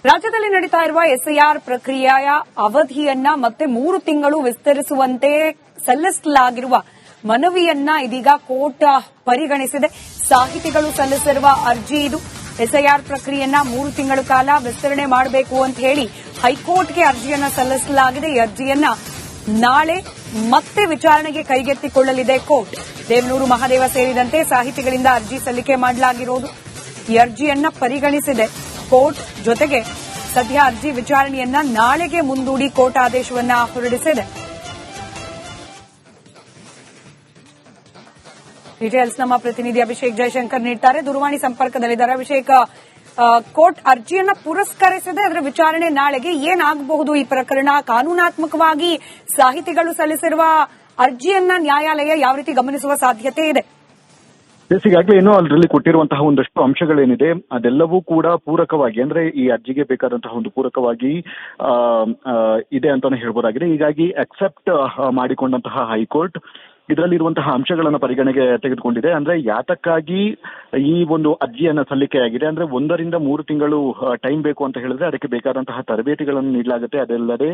ರಾಜ್ಯದಲ್ಲಿ ನಡೀತಾ ಇರುವ ಎಸ್ಐಆರ್ ಪ್ರಕ್ರಿಯೆಯ ಅವಧಿಯನ್ನ ಮತ್ತೆ 3 ತಿಂಗಳು ವಿಸ್ತರಿಸುವಂತೆ ಸಲ್ಲಿಸಲಾಗಿರುವ ಮನವಿಯನ್ನ ಇದೀಗ ಕೋರ್ಟ್ ಪರಿಗಣಿಸಿದೆ. ಸಾಹಿತಿಗಳು ಸಲ್ಲಿಸಿರುವ ಅರ್ಜಿ ಇದು. ಎಸ್ಐಆರ್ ಪ್ರಕ್ರಿಯೆಯನ್ನ 3 ತಿಂಗಳ ಕಾಲ ವಿಸ್ತರಣೆ ಮಾಡಬೇಕು ಅಂತ ಹೇಳಿ ಹೈಕೋರ್ಟ್ಗೆ ಅರ್ಜಿಯನ್ನ ಸಲ್ಲಿಸಲಾಗಿದೆ. ಈ ಅರ್ಜಿಯನ್ನ ನಾಳೆ ಮತ್ತೆ ವಿಚಾರಣೆಗೆ ಕೈಗೆತ್ತಿಕೊಳ್ಳಲಿದೆ ಕೋರ್ಟ್. ದೇವನೂರು ಮಹಾದೇವ ಸೇರಿದಂತೆ ಸಾಹಿತಿಗಳಿಂದ ಅರ್ಜಿ ಸಲ್ಲಿಕೆ ಮಾಡಲಾಗಿರೋದು. ಈ ಅರ್ಜಿಯನ್ನ ಪರಿಗಣಿಸಿದೆ ಕೋರ್ಟ್. ಜೊತೆಗೆ ಸದ್ಯ ಅರ್ಜಿ ವಿಚಾರಣೆಯನ್ನ ನಾಳೆಗೆ ಮುಂದೂಡಿ ಕೋರ್ಟ್ ಆದೇಶವನ್ನ ಹೊರಡಿಸಿದೆ. ಡೀಟೇಲ್ಸ್ ನಮ್ಮ ಪ್ರತಿನಿಧಿ ಅಭಿಷೇಕ್ ಜಯಶಂಕರ್ ನೀಡುತ್ತಾರೆ. ದೂರವಾಣಿ ಸಂಪರ್ಕದಲ್ಲಿದ್ದಾರೆ. ಅಭಿಷೇಕ್, ಕೋರ್ಟ್ ಅರ್ಜಿಯನ್ನ ಪುರಸ್ಕರಿಸಿದೆ. ಅದರ ವಿಚಾರಣೆ ನಾಳೆಗೆ. ಏನಾಗಬಹುದು ಈ ಪ್ರಕರಣ? ಕಾನೂನಾತ್ಮಕವಾಗಿ ಸಾಹಿತಿಗಳು ಸಲ್ಲಿಸಿರುವ ಅರ್ಜಿಯನ್ನ ನ್ಯಾಯಾಲಯ ಯಾವ ರೀತಿ ಗಮನಿಸುವ ಸಾಧ್ಯತೆ ಇದೆ? ಈಗಾಗಲೇ ಏನೋ ಅದರಲ್ಲಿ ಕೊಟ್ಟಿರುವಂತಹ ಒಂದಷ್ಟು ಅಂಶಗಳೇನಿದೆ ಅದೆಲ್ಲವೂ ಕೂಡ ಪೂರಕವಾಗಿ, ಅಂದ್ರೆ ಈ ಅರ್ಜಿಗೆ ಬೇಕಾದಂತಹ ಒಂದು ಪೂರಕವಾಗಿ ಇದೆ ಅಂತಾನೆ ಹೇಳ್ಬೋದಾಗಿದೆ. ಹೀಗಾಗಿ ಅಕ್ಸೆಪ್ಟ್ ಮಾಡಿಕೊಂಡಂತಹ ಹೈಕೋರ್ಟ್ ಇದರಲ್ಲಿರುವಂತಹ ಅಂಶಗಳನ್ನು ಪರಿಗಣನೆಗೆ ತೆಗೆದುಕೊಂಡಿದೆ. ಅಂದ್ರೆ ಯಾತಕ್ಕಾಗಿ ಈ ಒಂದು ಅರ್ಜಿಯನ್ನ ಸಲ್ಲಿಕೆಯಾಗಿದೆ ಅಂದ್ರೆ 1 ರಿಂದ 3 ತಿಂಗಳು ಟೈಮ್ ಬೇಕು ಅಂತ ಹೇಳಿದ್ರೆ ಅದಕ್ಕೆ ಬೇಕಾದಂತಹ ತರಬೇತಿಗಳನ್ನು ನೀಡಲಾಗುತ್ತೆ. ಅದಲ್ಲದೆ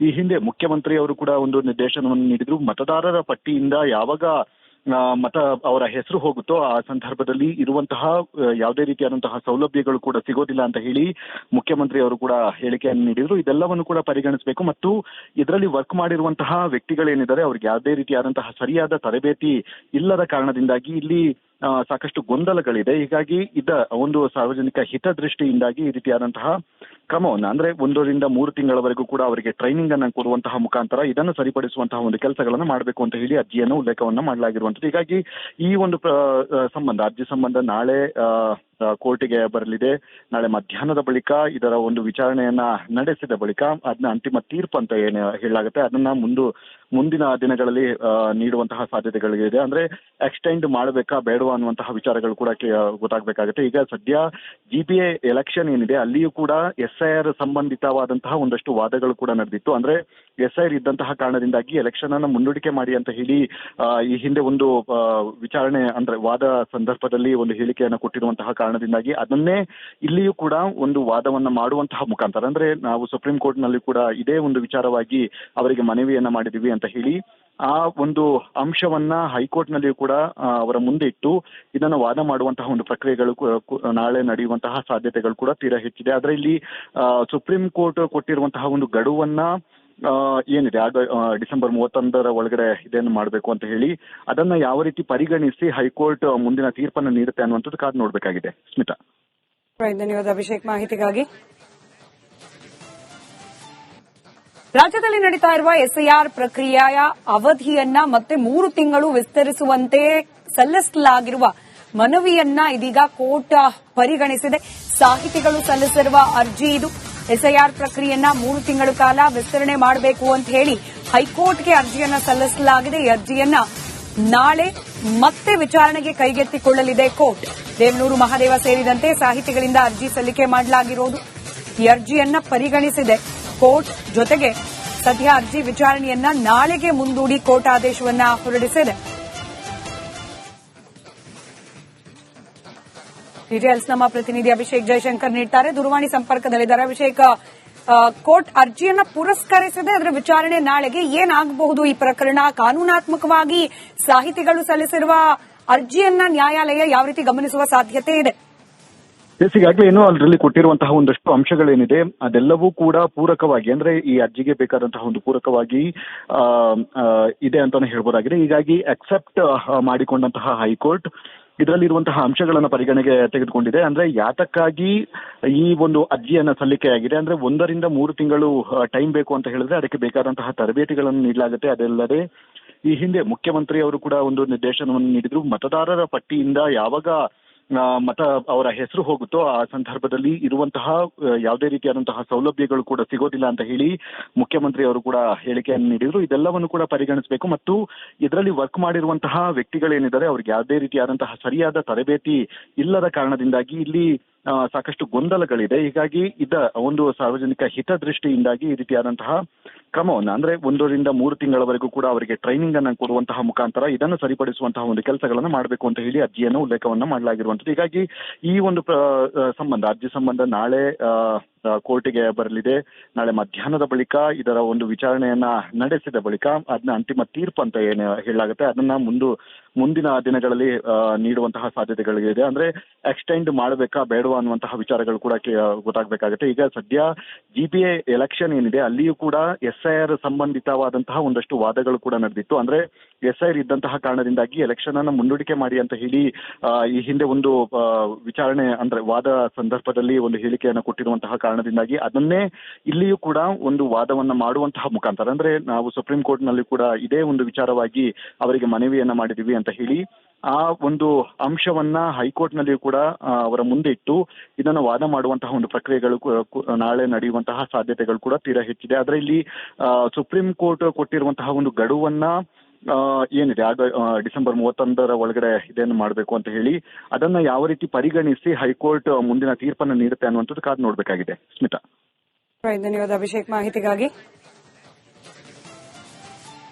ಈ ಹಿಂದೆ ಮುಖ್ಯಮಂತ್ರಿ ಅವರು ಕೂಡ ಒಂದು ನಿರ್ದೇಶನವನ್ನು ನೀಡಿದ್ರು. ಮತದಾರರ ಪಟ್ಟಿಯಿಂದ ಯಾವಾಗ ಮತ ಅವರ ಹೆಸರು ಹೋಗುತ್ತೋ ಆ ಸಂದರ್ಭದಲ್ಲಿ ಇರುವಂತಹ ಯಾವುದೇ ರೀತಿಯಾದಂತಹ ಸೌಲಭ್ಯಗಳು ಕೂಡ ಸಿಗೋದಿಲ್ಲ ಅಂತ ಹೇಳಿ ಮುಖ್ಯಮಂತ್ರಿ ಅವರು ಕೂಡ ಹೇಳಿಕೆಯನ್ನು ನೀಡಿದ್ರು. ಇದೆಲ್ಲವನ್ನು ಕೂಡ ಪರಿಗಣಿಸಬೇಕು ಮತ್ತು ಇದರಲ್ಲಿ ವರ್ಕ್ ಮಾಡಿರುವಂತಹ ವ್ಯಕ್ತಿಗಳೇನಿದ್ದಾರೆ ಅವ್ರಿಗೆ ಯಾವುದೇ ರೀತಿಯಾದಂತಹ ಸರಿಯಾದ ತರಬೇತಿ ಇಲ್ಲದ ಕಾರಣದಿಂದಾಗಿ ಇಲ್ಲಿ ಸಾಕಷ್ಟು ಗೊಂದಲಗಳಿದೆ. ಹೀಗಾಗಿ ಒಂದು ಸಾರ್ವಜನಿಕ ಹಿತದೃಷ್ಟಿಯಿಂದಾಗಿ ಈ ರೀತಿಯಾದಂತಹ ಕ್ರಮವನ್ನು ಅಂದ್ರೆ 1 ರಿಂದ 3 ತಿಂಗಳವರೆಗೂ ಕೂಡ ಅವರಿಗೆ ಟ್ರೈನಿಂಗ್ ಅನ್ನು ಕೊಡುವಂತಹ ಮುಖಾಂತರ ಇದನ್ನು ಸರಿಪಡಿಸುವಂತಹ ಒಂದು ಕೆಲಸಗಳನ್ನು ಮಾಡಬೇಕು ಅಂತ ಹೇಳಿ ಅರ್ಜಿಯನ್ನು ಉಲ್ಲೇಖವನ್ನ ಮಾಡಲಾಗಿರುವಂತದ್ದು. ಹೀಗಾಗಿ ಈ ಒಂದು ಅರ್ಜಿ ಸಂಬಂಧ ನಾಳೆ ಕೋರ್ಟಿಗೆ ಬರಲಿದೆ. ನಾಳೆ ಮಧ್ಯಾಹ್ನದ ಬಳಿಕ ಇದರ ಒಂದು ವಿಚಾರಣೆಯನ್ನ ನಡೆಸಿದ ಬಳಿಕ ಅದನ್ನ ಅಂತಿಮ ತೀರ್ಪು ಅಂತ ಏನು ಹೇಳಲಾಗುತ್ತೆ ಅದನ್ನ ಮುಂದಿನ ದಿನಗಳಲ್ಲಿ ನೀಡುವಂತಹ ಸಾಧ್ಯತೆಗಳಿದೆ. ಅಂದ್ರೆ ಎಕ್ಸ್ಟೆಂಡ್ ಮಾಡಬೇಕಾ ಬೇಡವಾ ಅನ್ನುವಂತಹ ವಿಚಾರಗಳು ಕೂಡ ಗೊತ್ತಾಗಬೇಕಾಗುತ್ತೆ. ಈಗ ಸದ್ಯ GPA ಎಲೆಕ್ಷನ್ ಏನಿದೆ ಅಲ್ಲಿಯೂ ಕೂಡ SIR ಸಂಬಂಧಿತವಾದಂತಹ ಒಂದಷ್ಟು ವಾದಗಳು ಕೂಡ ನಡೆದಿತ್ತು. ಅಂದ್ರೆ SIR ಇದ್ದಂತಹ ಕಾರಣದಿಂದಾಗಿ ಎಲೆಕ್ಷನ್ ಅನ್ನ ಮುಂದೂಡಿಕೆ ಮಾಡಿ ಅಂತ ಹೇಳಿ ಈ ಹಿಂದೆ ಒಂದು ವಿಚಾರಣೆ ಅಂದ್ರೆ ವಾದ ಸಂದರ್ಭದಲ್ಲಿ ಒಂದು ಹೇಳಿಕೆಯನ್ನು ಕೊಟ್ಟಿರುವಂತಹ ಕಾರಣದಿಂದಾಗಿ ಅದನ್ನೇ ಇಲ್ಲಿಯೂ ಕೂಡ ಒಂದು ವಾದವನ್ನ ಮಾಡುವಂತಹ ಮುಖಾಂತರ ಅಂದ್ರೆ ನಾವು ಸುಪ್ರೀಂ ಕೋರ್ಟ್ ನಲ್ಲಿ ಕೂಡ ಇದೇ ಒಂದು ವಿಚಾರವಾಗಿ ಅವರಿಗೆ ಮನವಿಯನ್ನ ಮಾಡಿದೀವಿ ಅಂತ ಹೇಳಿ ಆ ಒಂದು ಅಂಶವನ್ನ ಹೈಕೋರ್ಟ್ ನಲ್ಲಿಯೂ ಕೂಡ ಅವರ ಮುಂದೆ ಇಟ್ಟು ಇದನ್ನು ವಾದ ಮಾಡುವಂತಹ ಒಂದು ಪ್ರಕ್ರಿಯೆಗಳು ನಾಳೆ ನಡೆಯುವಂತಹ ಸಾಧ್ಯತೆಗಳು ಕೂಡ ತೀರಾ ಹೆಚ್ಚಿದೆ. ಆದ್ರೆ ಇಲ್ಲಿ ಸುಪ್ರೀಂ ಕೋರ್ಟ್ ಕೊಟ್ಟಿರುವಂತಹ ಒಂದು ಗಡುವನ್ನ ಏನಿದೆ ಡಿಸೆಂಬರ್ 31ರ ಒಳಗಡೆ ಇದನ್ನು ಮಾಡಬೇಕು ಅಂತ ಹೇಳಿ ಅದನ್ನ ಯಾವ ರೀತಿ ಪರಿಗಣಿಸಿ ಹೈಕೋರ್ಟ್ ಮುಂದಿನ ತೀರ್ಪನ್ನು ನೀಡುತ್ತೆ ಅನ್ನುವಂಥದ್ದು ಕಾದು ನೋಡ್ಬೇಕಾಗಿದೆ. ಸ್ಮಿತಾ, ಧನ್ಯವಾದ ಅಭಿಷೇಕ್ ಮಾಹಿತಿಗಾಗಿ. ರಾಜ್ಯದಲ್ಲಿ ನಡೀತಾ ಇರುವ ಎಸ್ಐಆರ್ ಪ್ರಕ್ರಿಯೆಯ ಅವಧಿಯನ್ನ ಮತ್ತೆ 3 ತಿಂಗಳು ವಿಸ್ತರಿಸುವಂತೆ ಸಲ್ಲಿಸಲಾಗಿರುವ ಮನವಿಯನ್ನ ಇದೀಗ ಕೋರ್ಟ್ ಪರಿಗಣಿಸಿದೆ. ಸಾಹಿತಿಗಳು ಸಲ್ಲಿಸಿರುವ ಅರ್ಜಿ ಇದು. ಎಸ್ಐಆರ್ ಪ್ರಕ್ರಿಯೆಯನ್ನ 3 ತಿಂಗಳ ಕಾಲ ವಿಸ್ತರಣೆ ಮಾಡಬೇಕು ಅಂತ ಹೇಳಿ ಹೈಕೋರ್ಟ್ಗೆ ಅರ್ಜಿಯನ್ನ ಸಲ್ಲಿಸಲಾಗಿದೆ. ಈ ಅರ್ಜಿಯನ್ನ ನಾಳೆ ಮತ್ತೆ ವಿಚಾರಣೆಗೆ ಕೈಗೆತ್ತಿಕೊಳ್ಳಲಿದೆ ಕೋರ್ಟ್. ದೇವನೂರು ಮಹಾದೇವ ಸೇರಿದಂತೆ ಸಾಹಿತಿಗಳಿಂದ ಅರ್ಜಿ ಸಲ್ಲಿಕೆ ಮಾಡಲಾಗಿರೋದು. ಈ ಅರ್ಜಿಯನ್ನ ಪರಿಗಣಿಸಿದೆ ಕೋರ್ಟ್. ಜೊತೆಗೆ ಸದ್ಯ ಅರ್ಜಿ ವಿಚಾರಣೆಯನ್ನ ನಾಳೆಗೆ ಮುಂದೂಡಿ ಕೋರ್ಟ್ ಆದೇಶವನ್ನ ಹೊರಡಿಸಿದೆ. ಡೀಟೇಲ್ಸ್ ನಮ್ಮ ಪ್ರತಿನಿಧಿ ಅಭಿಷೇಕ್ ಜಯಶಂಕರ್ ನೀಡುತ್ತಾರೆ. ದೂರವಾಣಿ ಸಂಪರ್ಕದಲ್ಲಿದ್ದಾರೆ. ಅಭಿಷೇಕ್, ಕೋರ್ಟ್ ಅರ್ಜಿಯನ್ನ ಪುರಸ್ಕರಿಸಿದೆ. ಅದರ ವಿಚಾರಣೆ ನಾಳೆಗೆ. ಏನಾಗಬಹುದು ಈ ಪ್ರಕರಣ? ಕಾನೂನಾತ್ಮಕವಾಗಿ ಸಾಹಿತಿಗಳು ಸಲ್ಲಿಸಿರುವ ಅರ್ಜಿಯನ್ನ ನ್ಯಾಯಾಲಯ ಯಾವ ರೀತಿ ಗಮನಿಸುವ ಸಾಧ್ಯತೆ ಇದೆ? ಈಗಾಗಲೇ ಏನೋ ಅದರಲ್ಲಿ ಕೊಟ್ಟಿರುವಂತಹ ಒಂದಷ್ಟು ಅಂಶಗಳೇನಿದೆ ಅದೆಲ್ಲವೂ ಕೂಡ ಪೂರಕವಾಗಿ, ಅಂದ್ರೆ ಈ ಅರ್ಜಿಗೆ ಬೇಕಾದಂತಹ ಒಂದು ಪೂರಕವಾಗಿ ಇದೆ ಅಂತಾನೆ ಹೇಳ್ಬೋದಾಗಿದೆ. ಹೀಗಾಗಿ ಅಕ್ಸೆಪ್ಟ್ ಮಾಡಿಕೊಂಡಂತಹ ಹೈಕೋರ್ಟ್ ಇದರಲ್ಲಿರುವಂತಹ ಅಂಶಗಳನ್ನು ಪರಿಗಣನೆಗೆ ತೆಗೆದುಕೊಂಡಿದೆ. ಅಂದ್ರೆ ಯಾತಕ್ಕಾಗಿ ಈ ಒಂದು ಅರ್ಜಿಯನ್ನ ಸಲ್ಲಿಕೆಯಾಗಿದೆ ಅಂದ್ರೆ 1 ರಿಂದ 3 ತಿಂಗಳು ಟೈಮ್ ಬೇಕು ಅಂತ ಹೇಳಿದ್ರೆ ಅದಕ್ಕೆ ಬೇಕಾದಂತಹ ತರಬೇತಿಗಳನ್ನು ನೀಡಲಾಗುತ್ತೆ. ಅದಲ್ಲದೆ ಈ ಹಿಂದೆ ಮುಖ್ಯಮಂತ್ರಿ ಅವರು ಕೂಡ ಒಂದು ನಿರ್ದೇಶನವನ್ನು ನೀಡಿದ್ರು. ಮತದಾರರ ಪಟ್ಟಿಯಿಂದ ಯಾವಾಗ ಮತ ಅವರ ಹೆಸರು ಹೋಗುತ್ತೋ ಆ ಸಂದರ್ಭದಲ್ಲಿ ಇರುವಂತಹ ಯಾವುದೇ ರೀತಿಯಾದಂತಹ ಸೌಲಭ್ಯಗಳು ಕೂಡ ಸಿಗೋದಿಲ್ಲ ಅಂತ ಹೇಳಿ ಮುಖ್ಯಮಂತ್ರಿ ಅವರು ಕೂಡ ಹೇಳಿಕೆಯನ್ನು ನೀಡಿದ್ರು. ಇದೆಲ್ಲವನ್ನು ಕೂಡ ಪರಿಗಣಿಸಬೇಕು ಮತ್ತು ಇದರಲ್ಲಿ ವರ್ಕ್ ಮಾಡಿರುವಂತಹ ವ್ಯಕ್ತಿಗಳೇನಿದ್ದಾರೆ ಅವ್ರಿಗೆ ಯಾವುದೇ ರೀತಿಯಾದಂತಹ ಸರಿಯಾದ ತರಬೇತಿ ಇಲ್ಲದ ಕಾರಣದಿಂದಾಗಿ ಇಲ್ಲಿ ಸಾಕಷ್ಟು ಗೊಂದಲಗಳಿದೆ. ಹೀಗಾಗಿ ಒಂದು ಸಾರ್ವಜನಿಕ ಹಿತದೃಷ್ಟಿಯಿಂದಾಗಿ ಈ ರೀತಿಯಾದಂತಹ ಕ್ರಮವನ್ನು ಅಂದ್ರೆ 1 ರಿಂದ 3 ತಿಂಗಳವರೆಗೂ ಕೂಡ ಅವರಿಗೆ ಟ್ರೈನಿಂಗ್ ಅನ್ನು ಕೊಡುವಂತಹ ಮುಖಾಂತರ ಇದನ್ನು ಸರಿಪಡಿಸುವಂತಹ ಒಂದು ಕೆಲಸಗಳನ್ನು ಮಾಡಬೇಕು ಅಂತ ಹೇಳಿ ಅರ್ಜಿಯನ್ನು ಉಲ್ಲೇಖವನ್ನ ಮಾಡಲಾಗಿರುವಂತದ್ದು. ಹೀಗಾಗಿ ಈ ಒಂದು ಅರ್ಜಿ ಸಂಬಂಧ ನಾಳೆ ಕೋರ್ಟಿಗೆ ಬರಲಿದೆ. ನಾಳೆ ಮಧ್ಯಾಹ್ನದ ಬಳಿಕ ಇದರ ಒಂದು ವಿಚಾರಣೆಯನ್ನ ನಡೆಸಿದ ಬಳಿಕ ಅದನ್ನ ಅಂತಿಮ ತೀರ್ಪು ಅಂತ ಏನು ಹೇಳಲಾಗುತ್ತೆ ಅದನ್ನ ಮುಂದಿನ ದಿನಗಳಲ್ಲಿ ನೀಡುವಂತಹ ಸಾಧ್ಯತೆಗಳಿದೆ. ಅಂದ್ರೆ ಎಕ್ಸ್ಟೆಂಡ್ ಮಾಡಬೇಕಾ ಬೇಡವಾ ಅನ್ನುವಂತಹ ವಿಚಾರಗಳು ಕೂಡ ಗೊತ್ತಾಗಬೇಕಾಗುತ್ತೆ. ಈಗ ಸದ್ಯ GPA ಎಲೆಕ್ಷನ್ ಏನಿದೆ ಅಲ್ಲಿಯೂ ಕೂಡ SIR ಸಂಬಂಧಿತವಾದಂತಹ ಒಂದಷ್ಟು ವಾದಗಳು ಕೂಡ ನಡೆದಿತ್ತು. ಅಂದ್ರೆ SIR ಇದ್ದಂತಹ ಕಾರಣದಿಂದಾಗಿ ಎಲೆಕ್ಷನ್ ಅನ್ನ ಮುಂದೂಡಿಕೆ ಮಾಡಿ ಅಂತ ಹೇಳಿ ಈ ಹಿಂದೆ ಒಂದು ವಿಚಾರಣೆ ಅಂದ್ರೆ ವಾದ ಸಂದರ್ಭದಲ್ಲಿ ಒಂದು ಹೇಳಿಕೆಯನ್ನು ಕೊಟ್ಟಿರುವಂತಹ ಕಾರಣದಿಂದಾಗಿ ಅದನ್ನೇ ಇಲ್ಲಿಯೂ ಕೂಡ ಒಂದು ವಾದವನ್ನ ಮಾಡುವಂತಹ ಮುಖಾಂತರ ಅಂದ್ರೆ ನಾವು ಸುಪ್ರೀಂ ಕೋರ್ಟ್ ನಲ್ಲಿ ಕೂಡ ಇದೇ ಒಂದು ವಿಚಾರವಾಗಿ ಅವರಿಗೆ ಮನವಿಯನ್ನ ಮಾಡಿದೀವಿ ಅಂತ ಹೇಳಿ ಆ ಒಂದು ಅಂಶವನ್ನ ಹೈಕೋರ್ಟ್ ನಲ್ಲಿಯೂ ಕೂಡ ಅವರ ಮುಂದೆ ಇಟ್ಟು ಇದನ್ನು ವಾದ ಮಾಡುವಂತಹ ಒಂದು ಪ್ರಕ್ರಿಯೆಗಳು ನಾಳೆ ನಡೆಯುವಂತಹ ಸಾಧ್ಯತೆಗಳು ಕೂಡ ತೀರಾ ಹೆಚ್ಚಿದೆ. ಆದ್ರೆ ಇಲ್ಲಿ ಸುಪ್ರೀಂ ಕೋರ್ಟ್ ಕೊಟ್ಟಿರುವಂತಹ ಒಂದು ಗಡುವನ್ನ ಏನಿದೆ ಡಿಸೆಂಬರ್ 31 ಒಳಗಡೆ ಇದನ್ನು ಮಾಡಬೇಕು ಅಂತ ಹೇಳಿ ಅದನ್ನ ಯಾವ ರೀತಿ ಪರಿಗಣಿಸಿ ಹೈಕೋರ್ಟ್ ಮುಂದಿನ ತೀರ್ಪನ್ನು ನೀಡುತ್ತೆ ಅನ್ನುವಂಥದ್ದು ಕಾದು ನೋಡ್ಬೇಕಾಗಿದೆ. ಸ್ಮಿತಾ. ಧನ್ಯವಾದ ಅಭಿಷೇಕ್ ಮಾಹಿತಿಗಾಗಿ.